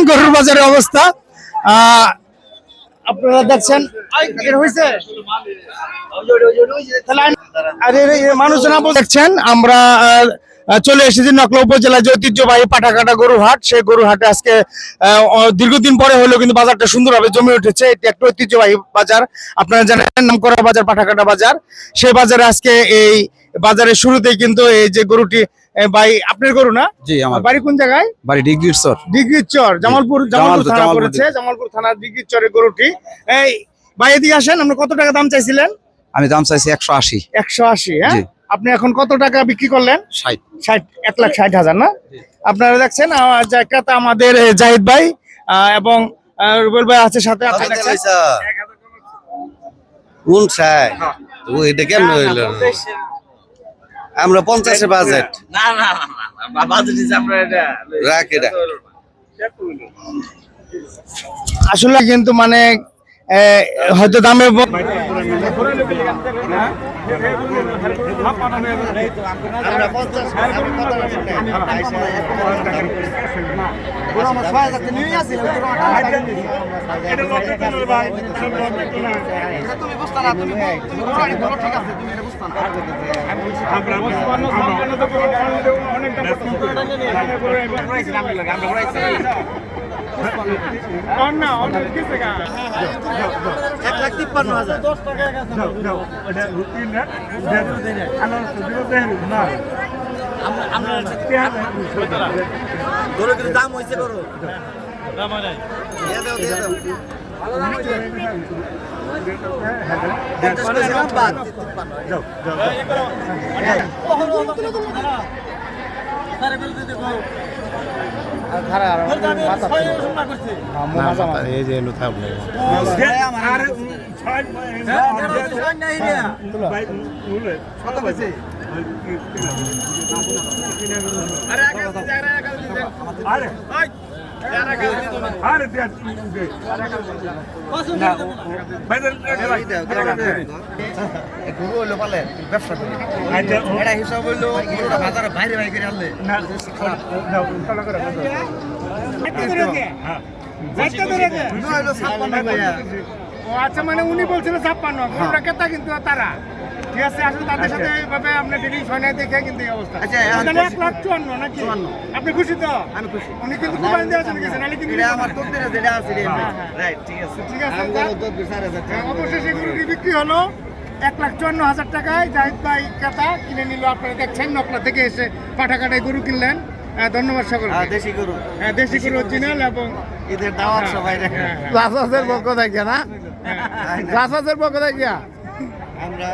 গরুর বাজারের অবস্থা। আপনারা দেখছেন মানুষজন দেখছেন আমরা চলে এসেছি নকলা উপজেলা যে ঐতিহ্যবাহী পাঠাকাটা গরুর হাট, সেই গরুর হাটে আজকে দীর্ঘদিন পরে হলেও কিন্তু বাজারটা সুন্দরভাবে জমে উঠেছে। এটি একটা ঐতিহ্যবাহী বাজার, আপনারা জানেন নামকরা বাজার পাঠাকাটা বাজার। সেই বাজারে আজকে এই বাজারের শুরুতেই কিন্তু এই যে গরুটি, ভাই আপনার গরু না? জি, আমার বাড়ি কোন জায়গায়? বাড়ি ডিগ্রির চর। ডিগ্রির চর, জামালপুর থানা পড়েছে। জামালপুর থানার ডিগ্রির চরের গরুটি। এই ভাই এদিকে আসেন, আপনি কত টাকা দাম চাইছিলেন? আমি দাম চাইছি 180। 180? হ্যাঁ, আপনি এখন কত টাকা বিক্রি করলেন? 60। 1,60,000 না? আপনারা দেখছেন ক্রেতা আমাদের জাহিদ ভাই এবং রুবেল ভাই আছে সাথে। আমরা 50 বাজেট আসলে কিন্তু মানে হয়তো দামে দাম হয়েছে করো আচ্ছা, মানে উনি বলছিল 56, ক্রেতা কিন্তু তারা ঠিক আছে। আসলে তাদের সাথে এইভাবে আপনার ডিলিং হয় না দেখে কিন্তু এই অবস্থা। আচ্ছা, 1,54,000 নাকি? আপনি খুশি তো? আমি খুশি। উনি কিন্তু কুরবানি দেওয়ার জন্য গেছেন, নালে কিন্তু আমার তকদিরে যেটা আছে রাইট। ঠিক আছে, ঠিক আছে। অবশেষে গরুটি বিক্রি হলো 1,54,000 টাকায়। জাহিদ ভাই ক্রেতা কিনে নিল। আপনারা দেখছেন নকলা থেকে এসে পাঠাকাটায় গরু কিনলেন। ধন্যবাদ সকলকে। দেশি গরু, হ্যাঁ দেশি গরু অরিজিনাল এবং ঈদের দাওয়াত সবাই রাসাসের পক্ষ থেকে না, রাসাসের পক্ষ থেকে আমরা